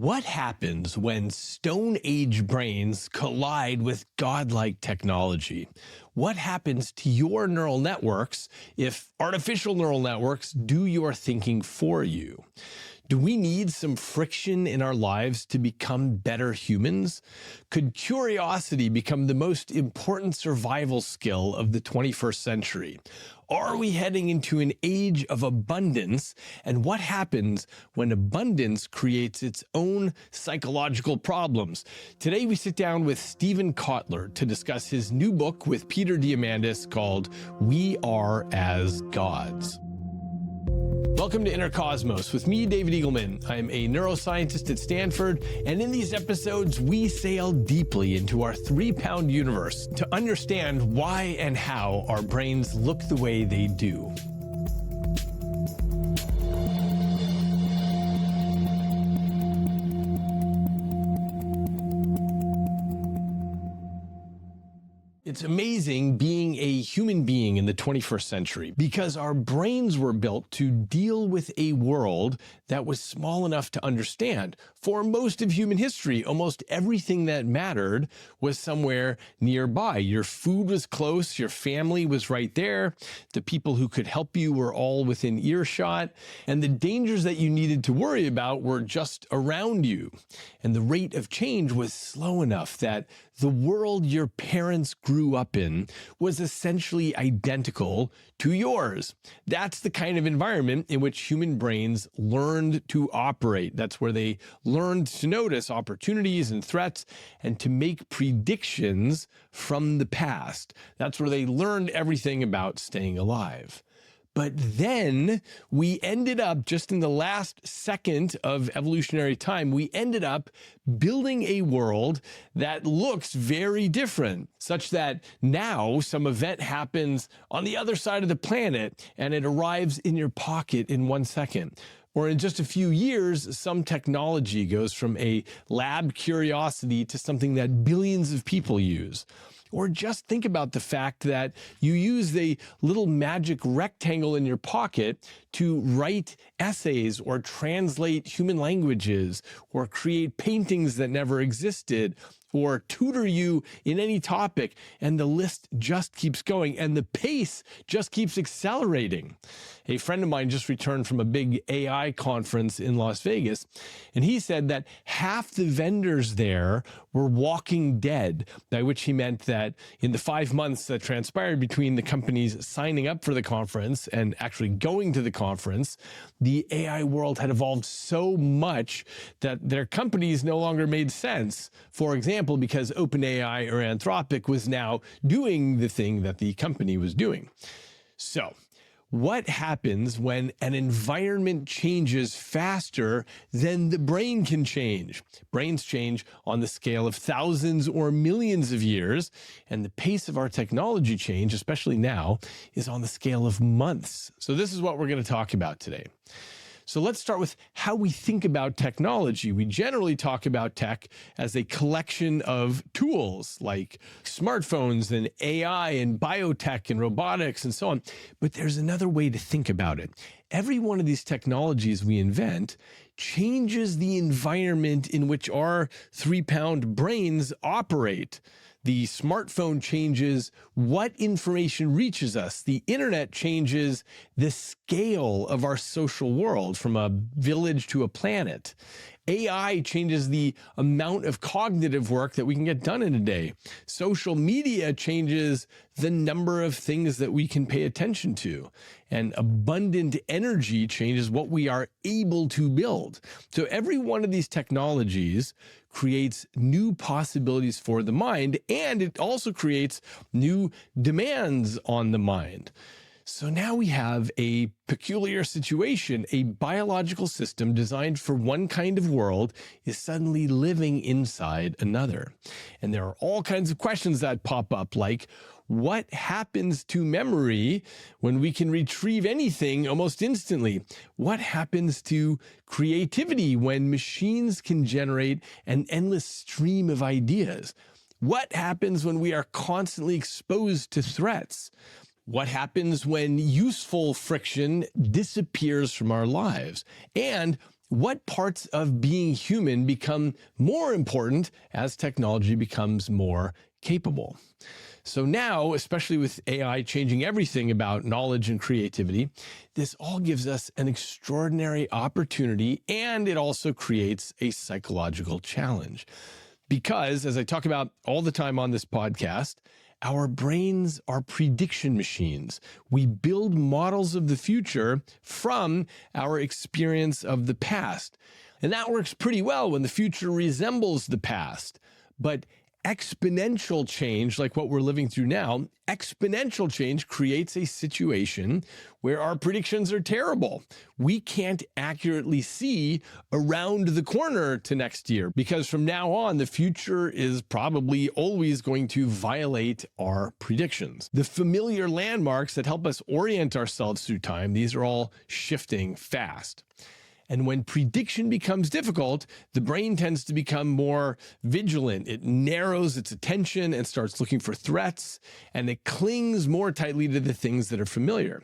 What happens when Stone Age brains collide with godlike technology? What happens to your neural networks if artificial neural networks do your thinking for you? Do we need some friction in our lives to become better humans? Could curiosity become the most important survival skill of the 21st century? Are we heading into an age of abundance? And what happens when abundance creates its own psychological problems? Today we sit down with Steven Kotler to discuss his new book with Peter Diamandis called We Are as Gods. Welcome to Inner Cosmos with me, David Eagleman. I'm a neuroscientist at Stanford, and in these episodes, we sail deeply into our 3-pound universe to understand why and how our brains look the way they do. It's amazing being a human being in the 21st century because our brains were built to deal with a world that was small enough to understand. For most of human history, almost everything that mattered was somewhere nearby. Your food was close, your family was right there, the people who could help you were all within earshot, and the dangers that you needed to worry about were just around you. And the rate of change was slow enough that the world your parents grew up in was essentially identical to yours. That's the kind of environment in which human brains learned to operate. That's where they learned to notice opportunities and threats and to make predictions from the past. That's where they learned everything about staying alive. But then we ended up, just in the last second of evolutionary time, we ended up building a world that looks very different, such that now some event happens on the other side of the planet and it arrives in your pocket in 1 second. Or in just a few years, some technology goes from a lab curiosity to something that billions of people use. Or just think about the fact that you use the little magic rectangle in your pocket to write essays or translate human languages or create paintings that never existed or tutor you in any topic, and the list just keeps going and the pace just keeps accelerating. A friend of mine just returned from a big AI conference in Las Vegas, and he said that half the vendors there were walking dead, by which he meant that in the 5 months that transpired between the companies signing up for the conference and actually going to the conference, the AI world had evolved so much that their companies no longer made sense. For example, because OpenAI or Anthropic was now doing the thing that the company was doing. So, what happens when an environment changes faster than the brain can change? Brains change on the scale of thousands or millions of years, and the pace of our technology change, especially now, is on the scale of months. So this is what we're going to talk about today. So let's start with how we think about technology. We generally talk about tech as a collection of tools like smartphones and AI and biotech and robotics and so on. But there's another way to think about it. Every one of these technologies we invent changes the environment in which our 3-pound brains operate. The smartphone changes what information reaches us. The internet changes the scale of our social world from a village to a planet. AI changes the amount of cognitive work that we can get done in a day. Social media changes the number of things that we can pay attention to. And abundant energy changes what we are able to build. So every one of these technologies creates new possibilities for the mind, and it also creates new demands on the mind. So now we have a peculiar situation. A biological system designed for one kind of world is suddenly living inside another. And there are all kinds of questions that pop up, like what happens to memory when we can retrieve anything almost instantly? What happens to creativity when machines can generate an endless stream of ideas? What happens when we are constantly exposed to threats? What happens when useful friction disappears from our lives? And what parts of being human become more important as technology becomes more capable. So now, especially with AI changing everything about knowledge and creativity, this all gives us an extraordinary opportunity, and it also creates a psychological challenge. Because, as I talk about all the time on this podcast, our brains are prediction machines. We build models of the future from our experience of the past. And that works pretty well when the future resembles the past. But exponential change, like what we're living through now, exponential change creates a situation where our predictions are terrible. We can't accurately see around the corner to next year, because from now on, the future is probably always going to violate our predictions. The familiar landmarks that help us orient ourselves through time, these are all shifting fast. And when prediction becomes difficult, the brain tends to become more vigilant. It narrows its attention and starts looking for threats, and it clings more tightly to the things that are familiar.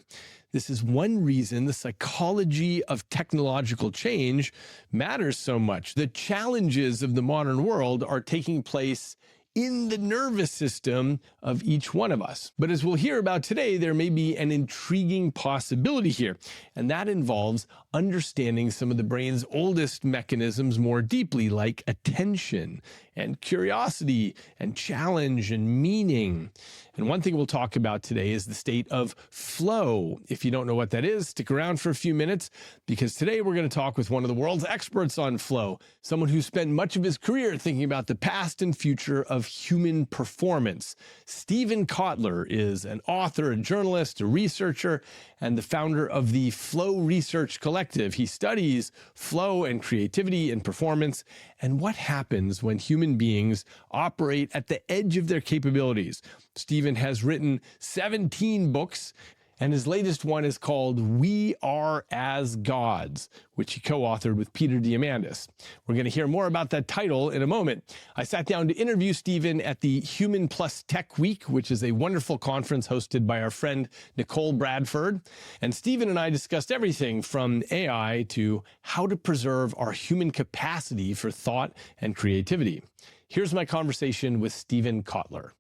This is one reason the psychology of technological change matters so much. The challenges of the modern world are taking place in the nervous system of each one of us. But as we'll hear about today, there may be an intriguing possibility here, and that involves understanding some of the brain's oldest mechanisms more deeply, like attention and curiosity and challenge and meaning. And one thing we'll talk about today is the state of flow. If you don't know what that is, stick around for a few minutes, because today we're going to talk with one of the world's experts on flow, someone who spent much of his career thinking about the past and future of human performance. Steven Kotler is an author, a journalist, a researcher, and the founder of the Flow Research Collective. He studies flow and creativity and performance and what happens when human beings operate at the edge of their capabilities. Steven has written 17 books, and his latest one is called We Are as Gods, which he co-authored with Peter Diamandis. We're going to hear more about that title in a moment. I sat down to interview Steven at the Human Plus Tech Week, which is a wonderful conference hosted by our friend Nicole Bradford. And Steven and I discussed everything from AI to how to preserve our human capacity for thought and creativity. Here's my conversation with Steven Kotler.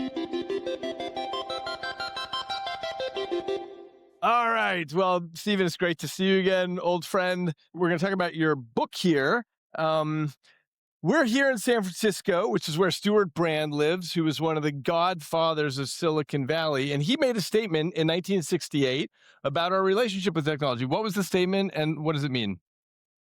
All right. Well, Steven, it's great to see you again, old friend. We're going to talk about your book here. We're here in San Francisco, which is where Stewart Brand lives, who was one of the godfathers of Silicon Valley. And he made a statement in 1968 about our relationship with technology. What was the statement and what does it mean?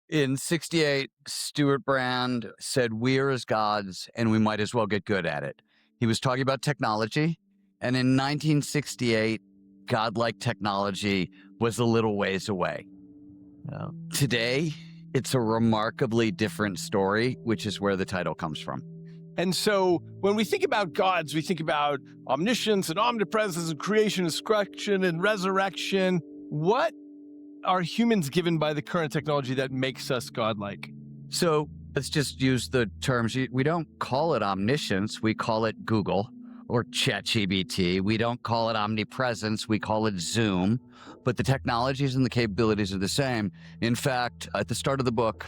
In 68, Stewart Brand said, "We're as gods and we might as well get good at it." He was talking about technology. And in 1968, godlike technology was a little ways away. Today, it's a remarkably different story, which is where the title comes from. And so when we think about gods, we think about omniscience and omnipresence and creation and destruction and resurrection. What are humans given by the current technology that makes us godlike? So let's just use the terms. We don't call it omniscience. We call it Google or ChatGPT. We don't call it omnipresence. We call it Zoom. But the technologies and the capabilities are the same. In fact, at the start of the book,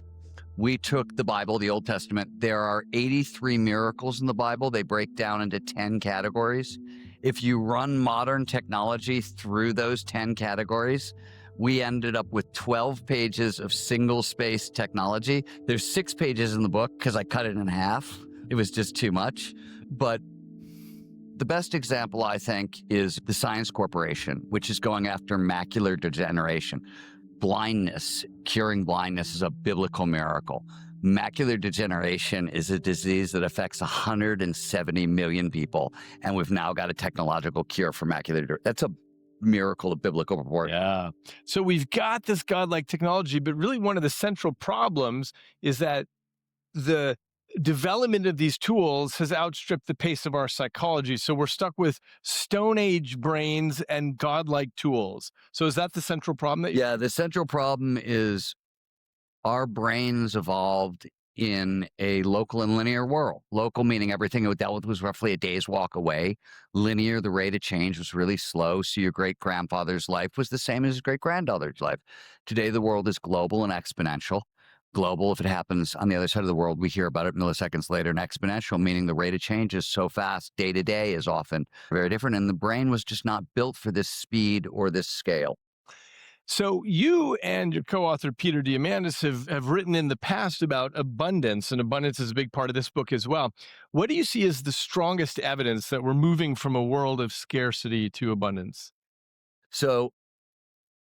we took the Bible, the Old Testament. There are 83 miracles in the Bible. They break down into 10 categories. If you run modern technology through those 10 categories, we ended up with 12 pages of single-space technology. There's 6 pages in the book because I cut it in half. It was just too much. But the best example, I think, is the Science Corporation, which is going after macular degeneration. Blindness, curing blindness is a biblical miracle. Macular degeneration is a disease that affects 170 million people, and we've now got a technological cure for macular degeneration. That's a miracle of biblical proportion. Yeah. So we've got this godlike technology, but really one of the central problems is that the development of these tools has outstripped the pace of our psychology. So we're stuck with Stone Age brains and godlike tools. So is that the central problem? Yeah, the central problem is our brains evolved in a local and linear world. Local meaning everything it dealt with was roughly a day's walk away. Linear, the rate of change was really slow. So your great-grandfather's life was the same as his great-granddaughter's life. Today, the world is global and exponential. global. If it happens on the other side of the world, we hear about it milliseconds later, and exponential, meaning the rate of change is so fast, day to day is often very different. And the brain was just not built for this speed or this scale. So you and your co-author, Peter Diamandis, have written in the past about abundance, and abundance is a big part of this book as well. What do you see as the strongest evidence that we're moving from a world of scarcity to abundance? So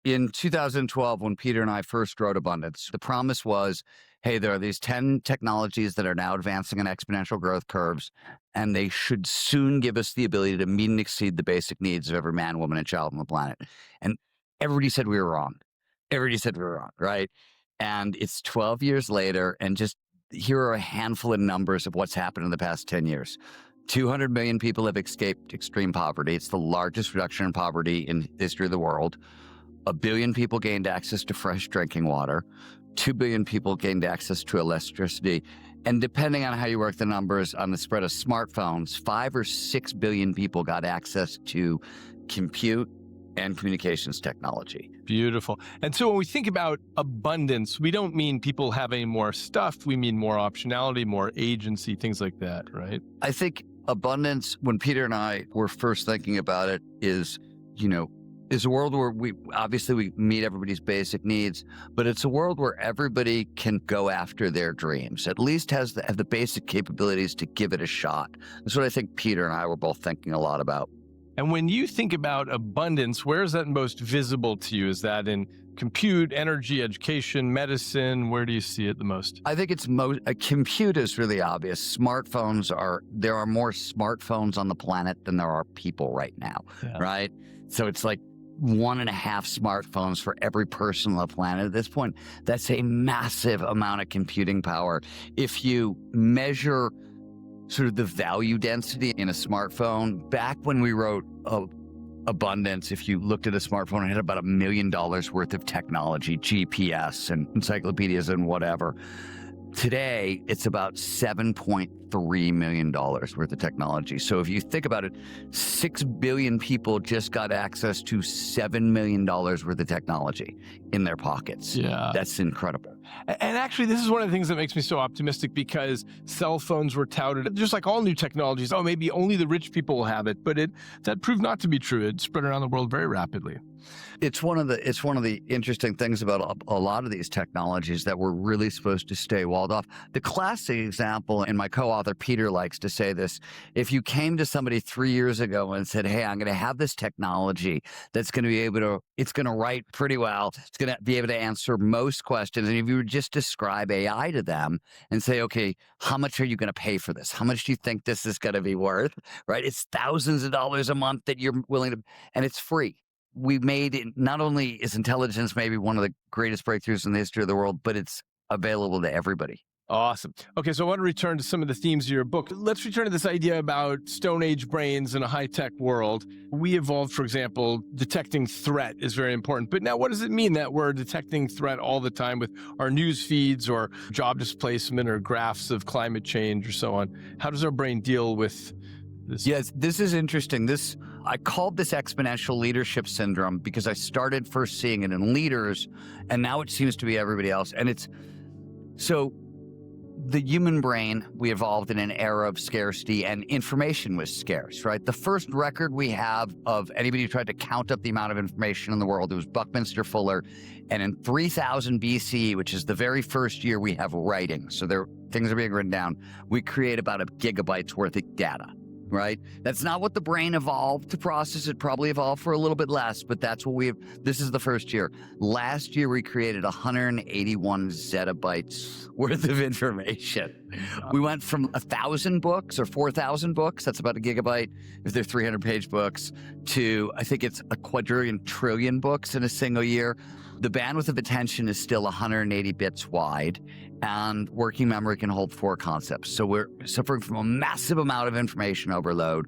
in 2012, when Peter and I first wrote Abundance, the promise was, hey, there are these 10 technologies that are now advancing in exponential growth curves, and they should soon give us the ability to meet and exceed the basic needs of every man, woman, and child on the planet. And everybody said we were wrong. Everybody said we were wrong, right? And it's 12 years later, and just here are a handful of numbers of what's happened in the past 10 years. 200 million people have escaped extreme poverty. It's the largest reduction in poverty in the history of the world. 1 billion people gained access to fresh drinking water. 2 billion people gained access to electricity. And depending on how you work the numbers on the spread of smartphones, 5 or 6 billion people got access to compute and communications technology. Beautiful. And so when we think about abundance, we don't mean people having more stuff. We mean more optionality, more agency, things like that, right? I think abundance, when Peter and I were first thinking about it, is a world where we meet everybody's basic needs, but it's a world where everybody can go after their dreams, at least have the basic capabilities to give it a shot. That's what I think Peter and I were both thinking a lot about. And when you think about abundance, where is that most visible to you? Is that in compute, energy, education, medicine? Where do you see it the most? I think it's compute is really obvious. There are more smartphones on the planet than there are people right now, right? So it's like 1.5 smartphones for every person on the planet at this point. That's a massive amount of computing power. If you measure sort of the value density in a smartphone, back when we wrote Abundance, if you looked at a smartphone, it had about $1 million worth of technology, GPS and encyclopedias and whatever. Today, it's about $7.3 million worth of technology. So if you think about it, 6 billion people just got access to $7 million worth of technology in their pockets. Yeah. That's incredible. And actually, this is one of the things that makes me so optimistic, because cell phones were touted, just like all new technologies, maybe only the rich people will have it. But that proved not to be true. It spread around the world very rapidly. It's one of the interesting things about a lot of these technologies that we're really supposed to stay walled off. The classic example, and my co-author Peter likes to say this, if you came to somebody 3 years ago and said, hey, I'm going to have this technology that's going to be it's going to write pretty well, it's going to be able to answer most questions, and if you would just describe AI to them and say, okay, how much are you going to pay for this? How much do you think this is going to be worth, right? It's thousands of dollars a month that you're willing to, and it's free. We made it, not only is intelligence maybe one of the greatest breakthroughs in the history of the world, but it's available to everybody. Awesome. Okay, so I want to return to some of the themes of your book. Let's return to this idea about Stone Age brains in a high-tech world. We evolved, for example, detecting threat is very important. But now what does it mean that we're detecting threat all the time with our news feeds or job displacement or graphs of climate change or so on? How does our brain deal with this? Yes, this is interesting. I called this exponential leadership syndrome because I started first seeing it in leaders, and now it seems to be everybody else. And so the human brain, we evolved in an era of scarcity, and information was scarce, right? The first record we have of anybody who tried to count up the amount of information in the world, it was Buckminster Fuller. And in 3000 BC, which is the very first year we have writing, so things are being written down, we create about 1 gigabyte's worth of data. Right? That's not what the brain evolved to process. It probably evolved for a little bit less, but that's what this is the first year. Last year, we created 181 zettabytes worth of information. We went from 1,000 books or 4,000 books, that's about 1 gigabyte, if they're 300-page books, to I think it's 250 trillion books in a single year. The bandwidth of attention is still 180 bits wide, and working memory can hold 4 concepts. So we're suffering from a massive amount of information overload.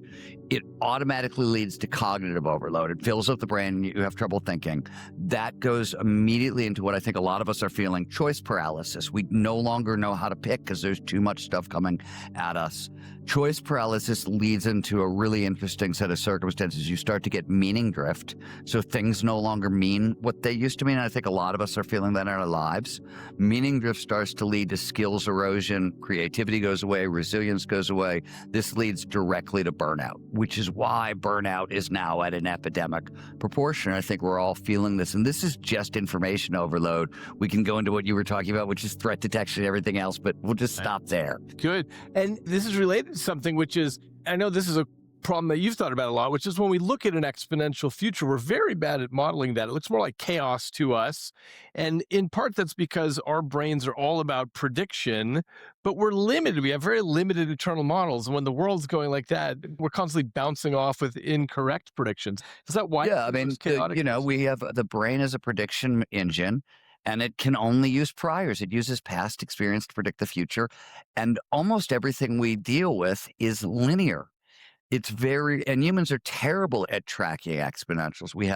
It automatically leads to cognitive overload. It fills up the brain, you have trouble thinking. That goes immediately into what I think a lot of us are feeling, choice paralysis. We no longer know how to pick because there's too much stuff coming at us. Choice paralysis leads into a really interesting set of circumstances. You start to get meaning drift. So things no longer mean what they used to mean. And I think a lot of us are feeling that in our lives. Meaning drift starts to lead to skills erosion, creativity goes away, resilience goes away. This leads directly to burnout, which is why burnout is now at an epidemic proportion. I think we're all feeling this. And this is just information overload. We can go into what you were talking about, which is threat detection and everything else, but we'll just stop there. Good. And this is related to something which is, I know this is a problem that you've thought about a lot, which is when we look at an exponential future, we're very bad at modeling that. It looks more like chaos to us. And in part, that's because our brains are all about prediction, but we're limited. We have very limited internal models. And when the world's going like that, we're constantly bouncing off with incorrect predictions. Is that why? Yeah, I mean, we have the brain as a prediction engine. And it can only use priors. It uses past experience to predict the future. And almost everything we deal with is linear. And humans are terrible at tracking exponentials. We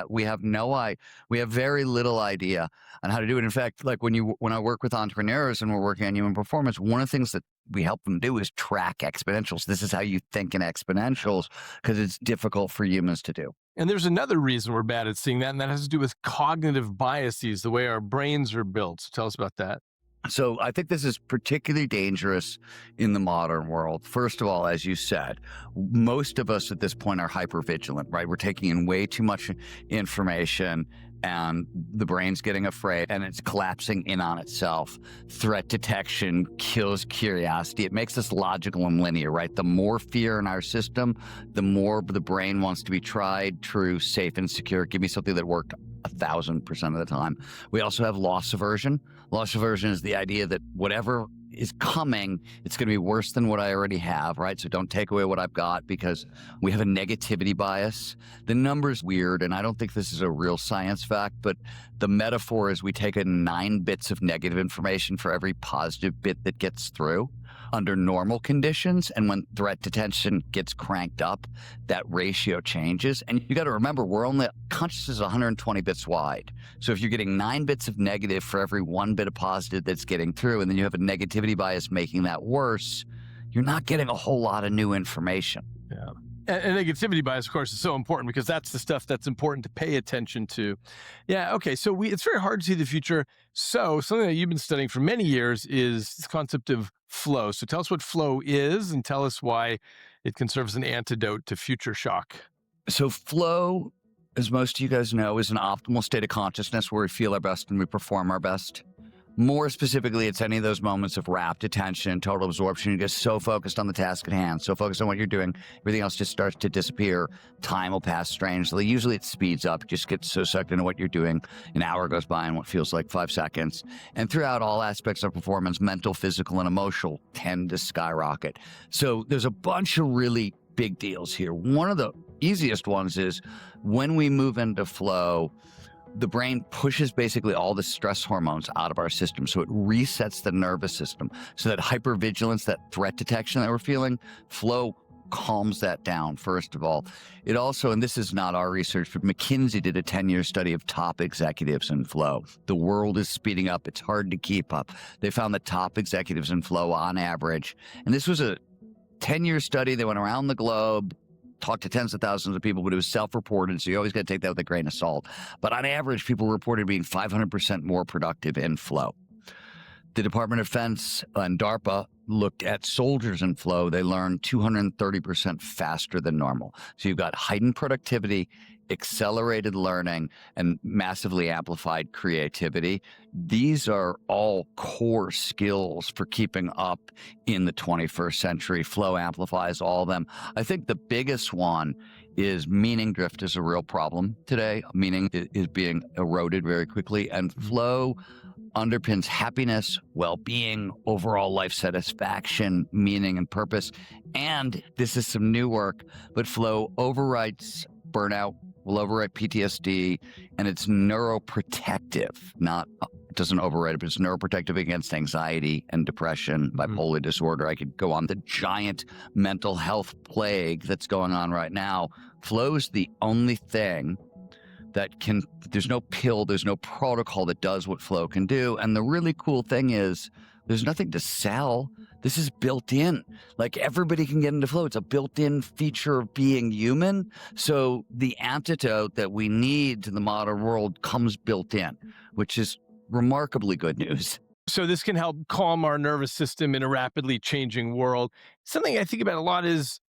have very little idea on how to do it. In fact, like when I work with entrepreneurs and we're working on human performance, one of the things that we help them do is track exponentials. This is how you think in exponentials, because it's difficult for humans to do. And there's another reason we're bad at seeing that, and that has to do with cognitive biases, the way our brains are built. So tell us about that. So I think this is particularly dangerous in the modern world. First of all, as you said, most of us at this point are hypervigilant, right? We're taking in way too much information and the brain's getting afraid and it's collapsing in on itself. Threat detection kills curiosity. It makes us logical and linear, right? The more fear in our system, the more the brain wants to be tried, true, safe, and secure. Give me something that worked 1,000% of the time. We also have loss aversion. Loss aversion is the idea that whatever is coming, it's going to be worse than what I already have, right? So don't take away what I've got, because we have a negativity bias. The number's weird, and I don't think this is a real science fact, but the metaphor is we take in 9 bits of negative information for every positive bit that gets through under normal conditions. And when threat detection gets cranked up, that ratio changes. And you got to remember, consciousness is 120 bits wide. So if you're getting 9 bits of negative for every 1 bit of positive that's getting through, and then you have a negativity bias making that worse, you're not getting a whole lot of new information. Yeah. And negativity bias, of course, is so important because that's the stuff that's important to pay attention to. Yeah, okay, so it's very hard to see the future. So something that you've been studying for many years is this concept of flow. So tell us what flow is and tell us why it can serve as an antidote to future shock. So flow, as most of you guys know, is an optimal state of consciousness where we feel our best and we perform our best. More specifically, it's any of those moments of rapt attention, total absorption. You get so focused on the task at hand, so focused on what you're doing, everything else just starts to disappear. Time will pass strangely. Usually it speeds up. You just get so sucked into what you're doing. An hour goes by in what feels like 5 seconds. And throughout all aspects of performance, mental, physical, and emotional tend to skyrocket. So there's a bunch of really big deals here. One of the easiest ones is when we move into flow, the brain pushes basically all the stress hormones out of our system. So it resets the nervous system. So that hypervigilance, that threat detection that we're feeling, flow calms that down, first of all. It also, and this is not our research, but McKinsey did a 10-year study of top executives in flow. The world is speeding up. It's hard to keep up. They found the top executives in flow on average. And this was a 10-year study. They went around the globe, talked to tens of thousands of people, but it was self-reported, so you always got to take that with a grain of salt. But on average, people reported being 500% more productive in flow. The Department of Defense and DARPA looked at soldiers in flow. They learned 230% faster than normal. So you've got heightened productivity, accelerated learning, and massively amplified creativity. These are all core skills for keeping up in the 21st century. Flow amplifies all of them. I think the biggest one is meaning drift is a real problem today. Meaning is being eroded very quickly, and flow underpins happiness, well-being, overall life satisfaction, meaning, and purpose. And this is some new work, but flow overwrites burnout, will overwrite PTSD, and it's neuroprotective. It doesn't overwrite it, but it's neuroprotective against anxiety and depression, bipolar disorder. I could go on. The giant mental health plague that's going on right now. Flow's the only thing there's no pill, there's no protocol that does what flow can do. And the really cool thing is there's nothing to sell. This is built in. Like, everybody can get into flow. It's a built-in feature of being human. So the antidote that we need to the modern world comes built in, which is remarkably good news. So this can help calm our nervous system in a rapidly changing world. Something I think about a lot is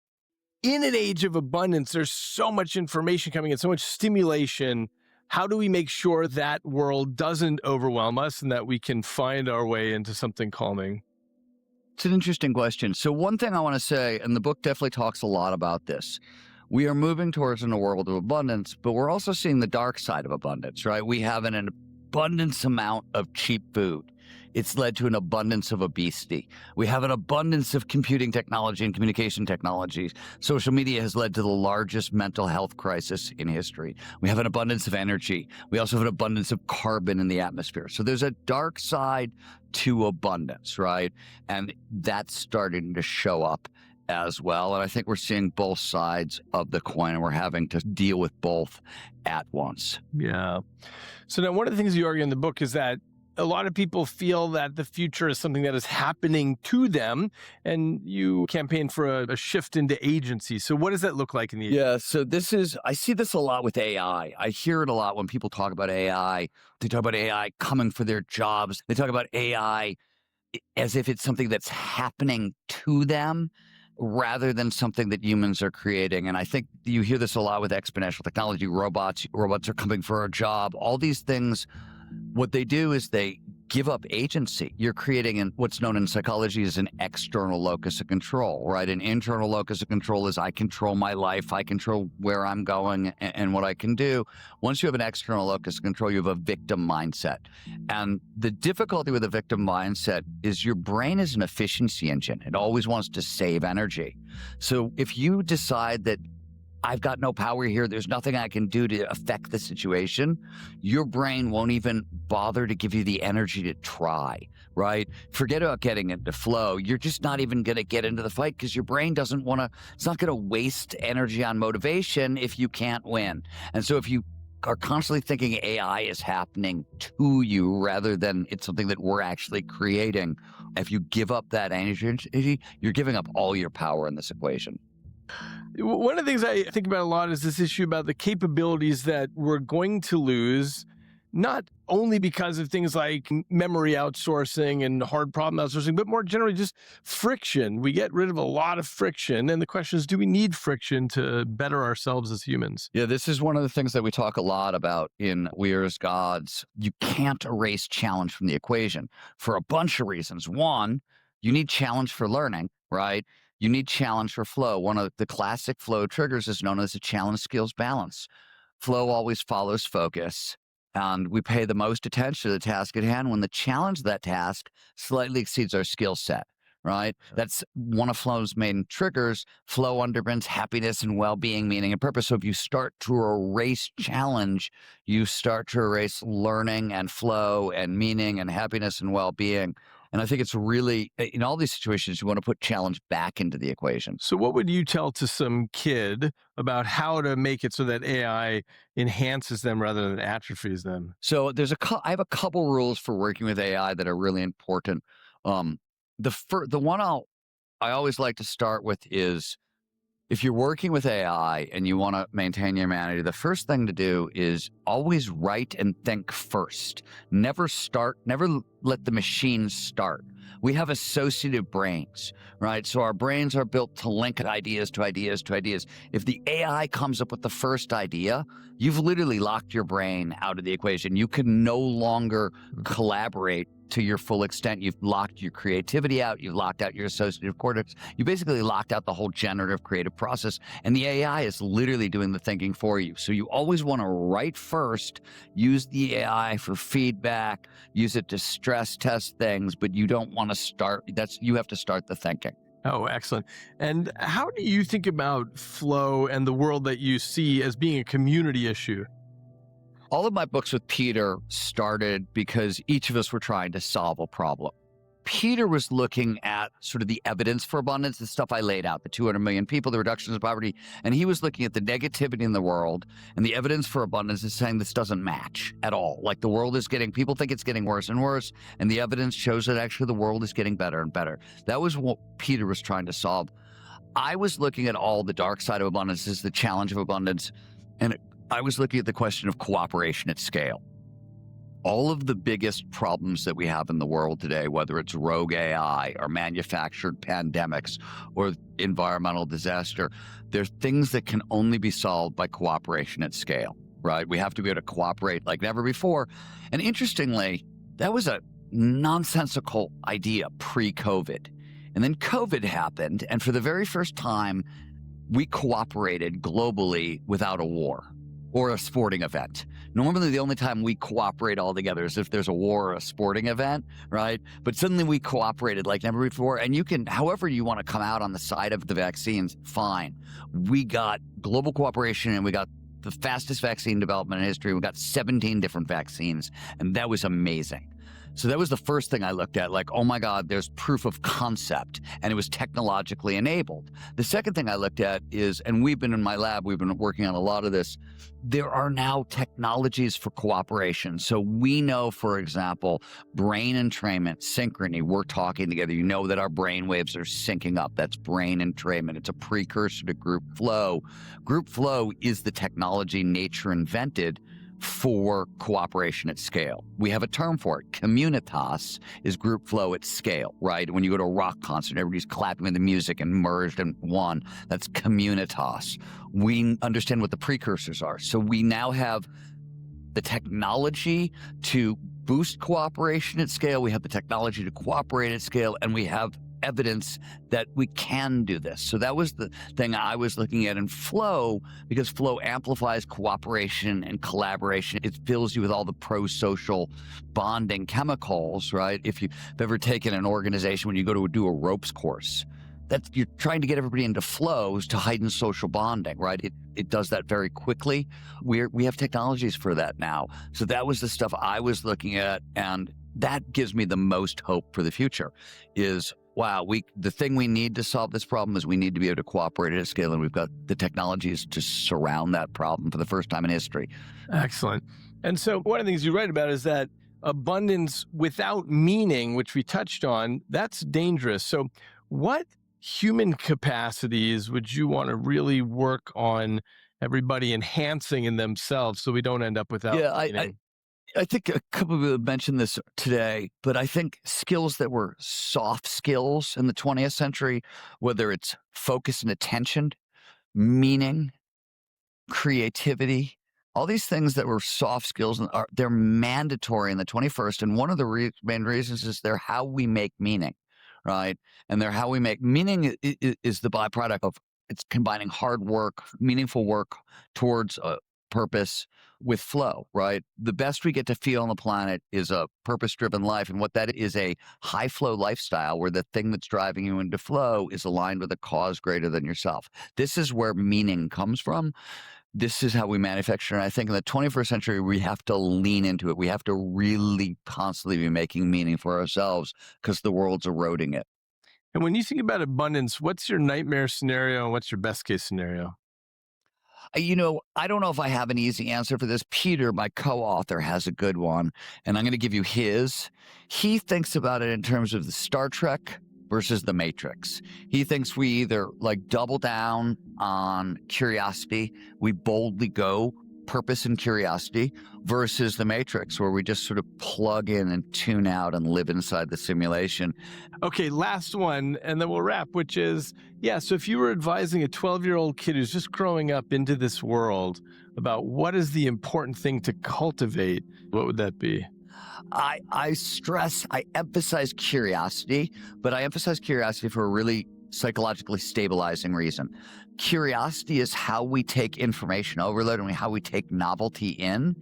in an age of abundance, there's so much information coming in, so much stimulation. How do we make sure that world doesn't overwhelm us and that we can find our way into something calming? It's an interesting question. So one thing I want to say, and the book definitely talks a lot about this, we are moving towards a world of abundance, but we're also seeing the dark side of abundance, right? We have an abundance amount of cheap food. It's led to an abundance of obesity. We have an abundance of computing technology and communication technologies. Social media has led to the largest mental health crisis in history. We have an abundance of energy. We also have an abundance of carbon in the atmosphere. So there's a dark side to abundance, right? And that's starting to show up as well. And I think we're seeing both sides of the coin, and we're having to deal with both at once. Yeah. So now one of the things you argue in the book is that a lot of people feel that the future is something that is happening to them, and you campaign for a shift into agency. So what does that look like in the Yeah, so I see this a lot with AI. I hear it a lot when people talk about AI. They talk about AI coming for their jobs. They talk about AI as if it's something that's happening to them rather than something that humans are creating. And I think you hear this a lot with exponential technology. Robots are coming for our job. All these things, what they do is they give up agency. You're creating what's known in psychology as an external locus of control, right? An internal locus of control is I control my life, I control where I'm going and what I can do. Once you have an external locus of control, you have a victim mindset. And the difficulty with a victim mindset is your brain is an efficiency engine. It always wants to save energy. So if you decide that I've got no power here, there's nothing I can do to affect the situation, your brain won't even bother to give you the energy to try, right? Forget about getting into flow. You're just not even going to get into the fight because your brain doesn't want to, it's not going to waste energy on motivation if you can't win. And so if you are constantly thinking AI is happening to you rather than it's something that we're actually creating, if you give up that energy, you're giving up all your power in this equation. One of the things I think about a lot is this issue about the capabilities that we're going to lose, not only because of things like memory outsourcing and hard problem outsourcing, but more generally just friction. We get rid of a lot of friction. And the question is, do we need friction to better ourselves as humans? Yeah, this is one of the things that we talk a lot about in We Are as Gods. You can't erase challenge from the equation for a bunch of reasons. One, you need challenge for learning, right? You need challenge for flow. One of the classic flow triggers is known as a challenge skills balance. Flow always follows focus, and we pay the most attention to the task at hand when the challenge of that task slightly exceeds our skill set, right? That's one of flow's main triggers. Flow underpins happiness and well-being, meaning and purpose. So if you start to erase challenge, you start to erase learning and flow and meaning and happiness and well-being. And I think it's really, in all these situations, you want to put challenge back into the equation. So what would you tell to some kid about how to make it so that AI enhances them rather than atrophies them? So I have a couple rules for working with AI that are really important. The one I always like to start with is, if you're working with AI and you want to maintain your humanity, the first thing to do is always write and think first. Never let the machine start. We have associative brains, right? So our brains are built to link ideas to ideas to ideas. If the AI comes up with the first idea, you've literally locked your brain out of the equation. You can no longer collaborate to your full extent. You've locked your creativity out. You've locked out your associative cortex. You basically locked out the whole generative creative process. And the AI is literally doing the thinking for you. So you always want to write first, use the AI for feedback, use it to stress test things, but you don't want to you have to start the thinking. Oh, excellent. And how do you think about flow and the world that you see as being a community issue? All of my books with Peter started because each of us were trying to solve a problem. Peter was looking at sort of the evidence for abundance, the stuff I laid out, the 200 million people, the reductions of poverty, and he was looking at the negativity in the world, and the evidence for abundance is saying this doesn't match at all. Like people think it's getting worse and worse, and the evidence shows that actually the world is getting better and better. That was what Peter was trying to solve. I was looking at all the dark side of abundance, is the challenge of abundance, and I was looking at the question of cooperation at scale. all of the biggest problems that we have in the world today, whether it's rogue AI or manufactured pandemics or environmental disaster, they're things that can only be solved by cooperation at scale, right? We have to be able to cooperate like never before. And interestingly, that was a nonsensical idea pre-COVID. And then COVID happened, and for the very first time, we cooperated globally without a war or a sporting event. Normally, the only time we cooperate all together is if there's a war or a sporting event, right? But suddenly we cooperated like never before. And you can, however you want to come out on the side of the vaccines, fine. We got global cooperation and we got the fastest vaccine development in history. We got 17 different vaccines, and that was amazing. So that was the first thing I looked at, like, oh my God, there's proof of concept, and it was technologically enabled. The second thing I looked at is, and we've been in my lab, we've been working on a lot of this, there are now technologies for cooperation. So we know, for example, brain entrainment, synchrony, we're talking together. You know that our brain waves are syncing up. That's brain entrainment. It's a precursor to group flow. Group flow is the technology nature invented for cooperation at scale. We have a term for it. Communitas is group flow at scale, right? When you go to a rock concert, everybody's clapping with the music and merged in one. That's communitas. We understand what the precursors are. So we now have the technology to boost cooperation at scale. We have the technology to cooperate at scale, and we have evidence that we can do this. So that was the thing I was looking at in flow, because flow amplifies cooperation and collaboration. It fills you with all the pro-social bonding chemicals, right? If you've ever taken an organization, when you go to do a ropes course, that you're trying to get everybody into flows to heighten social bonding, right? It does that very quickly. We have technologies for that now. So that was the stuff I was looking at, and that gives me the most hope for the future is, wow, the thing we need to solve this problem is we need to be able to cooperate at a scale, and we've got the technologies to surround that problem for the first time in history. Excellent. And so one of the things you write about is that abundance without meaning, which we touched on, that's dangerous. So what human capacities would you want to really work on everybody enhancing in themselves so we don't end up without meaning? I think a couple of people have mentioned this today, but I think skills that were soft skills in the 20th century, whether it's focus and attention, meaning, creativity, all these things that were soft skills, they're mandatory in the 21st. And one of the main reasons is they're how we make meaning, right? And they're how we make meaning is the byproduct of it's combining hard work, meaningful work towards a purpose with flow, right? The best we get to feel on the planet is a purpose-driven life. And what that is, a high flow lifestyle where the thing that's driving you into flow is aligned with a cause greater than yourself. This is where meaning comes from. This is how we manufacture. And I think in the 21st century, we have to lean into it. We have to really constantly be making meaning for ourselves because the world's eroding it. And when you think about abundance, what's your nightmare scenario and what's your best case scenario? You know, I don't know if I have an easy answer for this. Peter, my co-author, has a good one, and I'm going to give you his. He thinks about it in terms of the Star Trek versus the Matrix. He thinks we either like double down on curiosity, we boldly go purpose and curiosity, versus the Matrix, where we just sort of plug in and tune out and live inside the simulation. Okay, last one, and then we'll wrap, which is, so if you were advising a 12-year-old kid who's just growing up into this world about what is the important thing to cultivate, what would that be? I emphasize curiosity, but I emphasize curiosity for a really psychologically stabilizing reason. Curiosity is how we take information overload and how we take novelty in,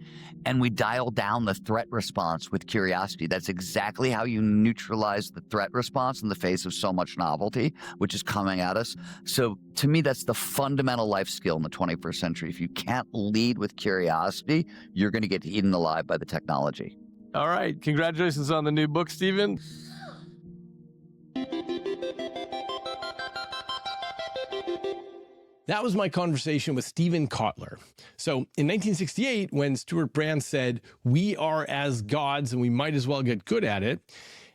and we dial down the threat response with curiosity. That's exactly how you neutralize the threat response in the face of so much novelty, which is coming at us. So to me, that's the fundamental life skill in the 21st century. If you can't lead with curiosity, you're going to get eaten alive by the technology. All right. Congratulations on the new book, Steven. That was my conversation with Steven Kotler. So in 1968, when Stuart Brand said, "We are as gods and we might as well get good at it,"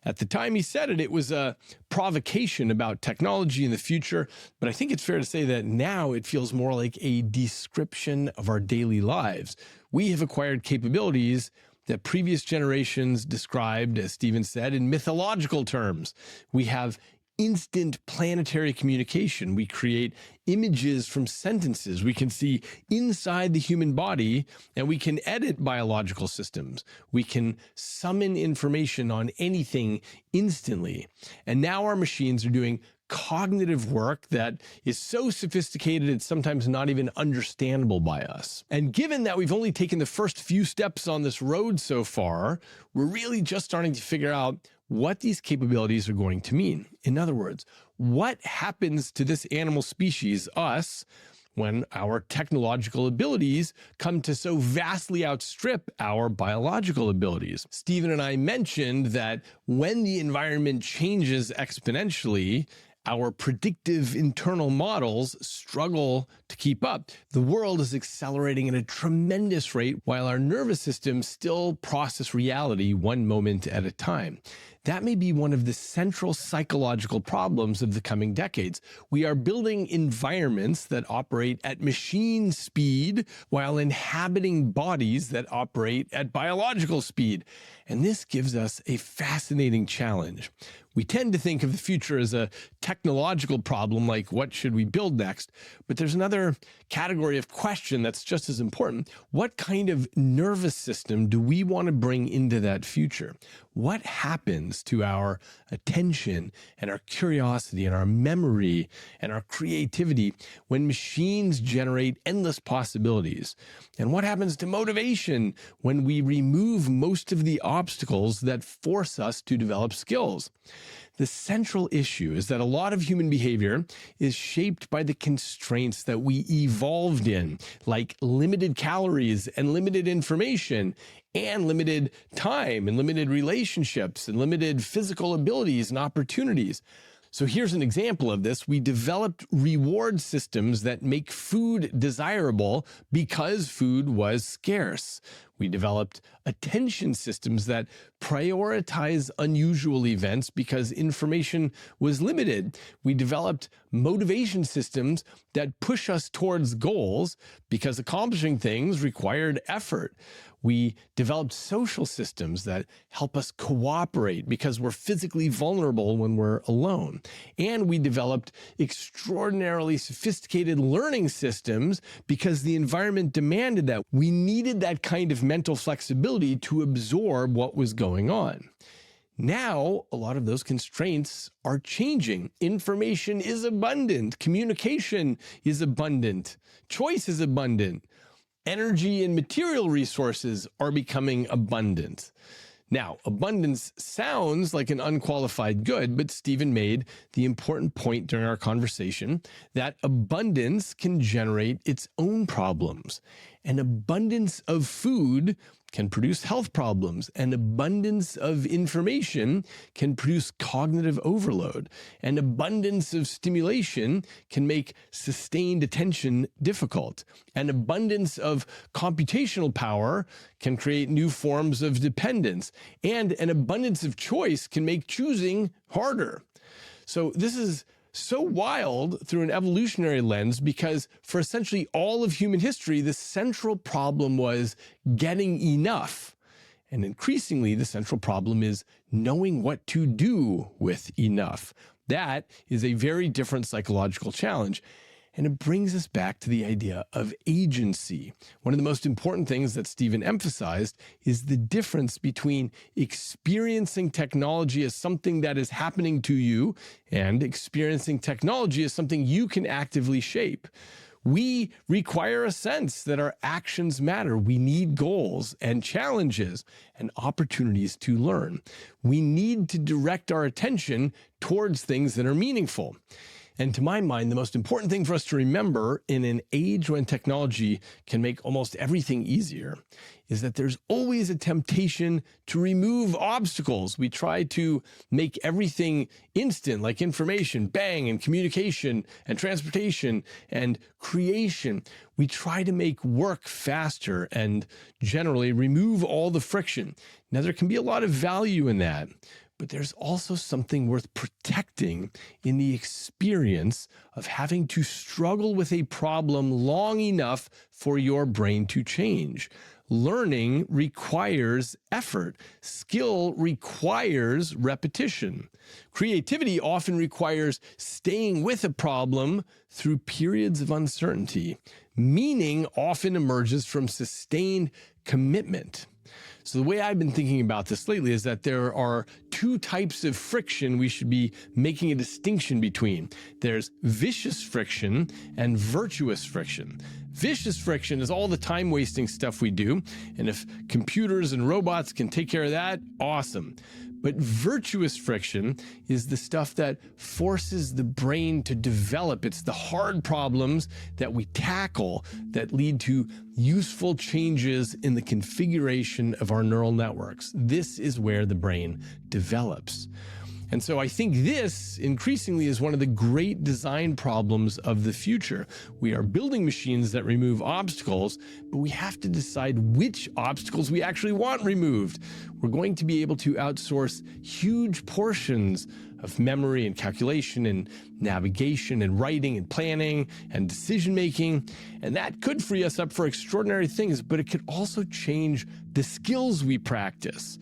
at the time he said it, it was a provocation about technology in the future. But I think it's fair to say that now it feels more like a description of our daily lives. We have acquired capabilities that previous generations described, as Steven said, in mythological terms. We have instant planetary communication. We create images from sentences. We can see inside the human body, and we can edit biological systems. We can summon information on anything instantly. And now our machines are doing cognitive work that is so sophisticated it's sometimes not even understandable by us. And given that we've only taken the first few steps on this road so far, we're really just starting to figure out what these capabilities are going to mean. In other words, what happens to this animal species, us, when our technological abilities come to so vastly outstrip our biological abilities? Steven and I mentioned that when the environment changes exponentially, our predictive internal models struggle to keep up. The world is accelerating at a tremendous rate while our nervous systems still process reality one moment at a time. That may be one of the central psychological problems of the coming decades. We are building environments that operate at machine speed while inhabiting bodies that operate at biological speed. And this gives us a fascinating challenge. We tend to think of the future as a technological problem, like what should we build next? But there's another category of question that's just as important. What kind of nervous system do we want to bring into that future? What happens to our attention and our curiosity and our memory and our creativity when machines generate endless possibilities? And what happens to motivation when we remove most of the obstacles that force us to develop skills? The central issue is that a lot of human behavior is shaped by the constraints that we evolved in, like limited calories and limited information and limited time and limited relationships and limited physical abilities and opportunities. So here's an example of this. We developed reward systems that make food desirable because food was scarce. We developed attention systems that prioritize unusual events because information was limited. We developed motivation systems that push us towards goals because accomplishing things required effort. We developed social systems that help us cooperate because we're physically vulnerable when we're alone. And we developed extraordinarily sophisticated learning systems because the environment demanded that. We needed that kind of mental flexibility to absorb what was going on. Now, a lot of those constraints are changing. Information is abundant. Communication is abundant. Choice is abundant. Energy and material resources are becoming abundant. Now, abundance sounds like an unqualified good, but Steven made the important point during our conversation that abundance can generate its own problems. An abundance of food can produce health problems. An abundance of information can produce cognitive overload. An abundance of stimulation can make sustained attention difficult. An abundance of computational power can create new forms of dependence. And an abundance of choice can make choosing harder. So this is so wild through an evolutionary lens because for essentially all of human history, the central problem was getting enough. And increasingly, the central problem is knowing what to do with enough. That is a very different psychological challenge. And it brings us back to the idea of agency. One of the most important things that Steven emphasized is the difference between experiencing technology as something that is happening to you and experiencing technology as something you can actively shape. We require a sense that our actions matter. We need goals and challenges and opportunities to learn. We need to direct our attention towards things that are meaningful. And to my mind, the most important thing for us to remember in an age when technology can make almost everything easier is that there's always a temptation to remove obstacles. We try to make everything instant, like information, bang, and communication, and transportation, and creation. We try to make work faster and generally remove all the friction. Now, there can be a lot of value in that. But there's also something worth protecting in the experience of having to struggle with a problem long enough for your brain to change. Learning requires effort. Skill requires repetition. Creativity often requires staying with a problem through periods of uncertainty. Meaning often emerges from sustained commitment. So the way I've been thinking about this lately is that there are two types of friction we should be making a distinction between. There's vicious friction and virtuous friction. Vicious friction is all the time-wasting stuff we do, and if computers and robots can take care of that, awesome. But virtuous friction is the stuff that forces the brain to develop. It's the hard problems that we tackle that lead to useful changes in the configuration of our neural networks. This is where the brain develops. And so I think this increasingly is one of the great design problems of the future. We are building machines that remove obstacles, but we have to decide which obstacles we actually want removed. We're going to be able to outsource huge portions of memory and calculation and navigation and writing and planning and decision making. And that could free us up for extraordinary things, but it could also change the skills we practice.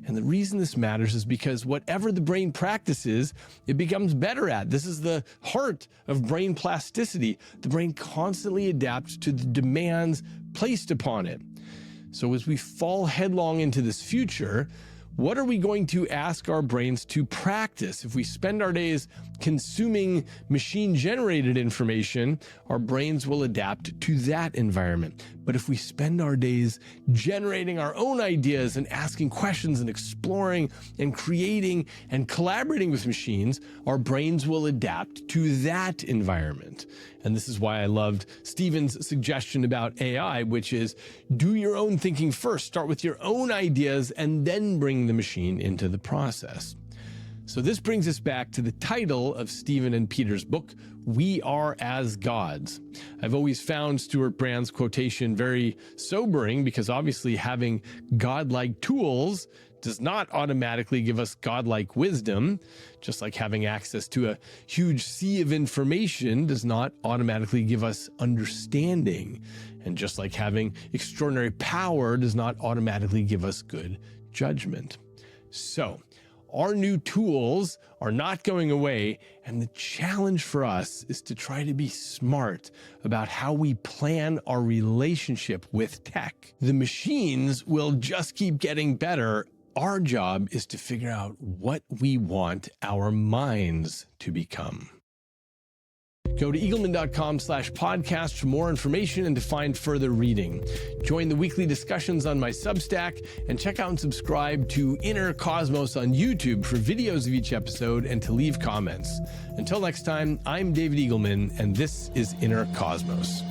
And the reason this matters is because whatever the brain practices, it becomes better at. This is the heart of brain plasticity. The brain constantly adapts to the demands placed upon it. So as we fall headlong into this future, what are we going to ask our brains to practice? If we spend our days consuming machine-generated information, our brains will adapt to that environment. But if we spend our days generating our own ideas and asking questions and exploring and creating and collaborating with machines, our brains will adapt to that environment. And this is why I loved Steven's suggestion about AI, which is do your own thinking first. Start with your own ideas and then bring the machine into the process. So this brings us back to the title of Steven and Peter's book, We Are as Gods. I've always found Stuart Brand's quotation very sobering because obviously having godlike tools does not automatically give us godlike wisdom, just like having access to a huge sea of information does not automatically give us understanding. And just like having extraordinary power does not automatically give us good judgment. So, our new tools are not going away, and the challenge for us is to try to be smart about how we plan our relationship with tech. The machines will just keep getting better. Our job is to figure out what we want our minds to become. Go to eagleman.com/podcast for more information and to find further reading. Join the weekly discussions on my Substack and check out and subscribe to Inner Cosmos on YouTube for videos of each episode and to leave comments. Until next time, I'm David Eagleman, and this is Inner Cosmos.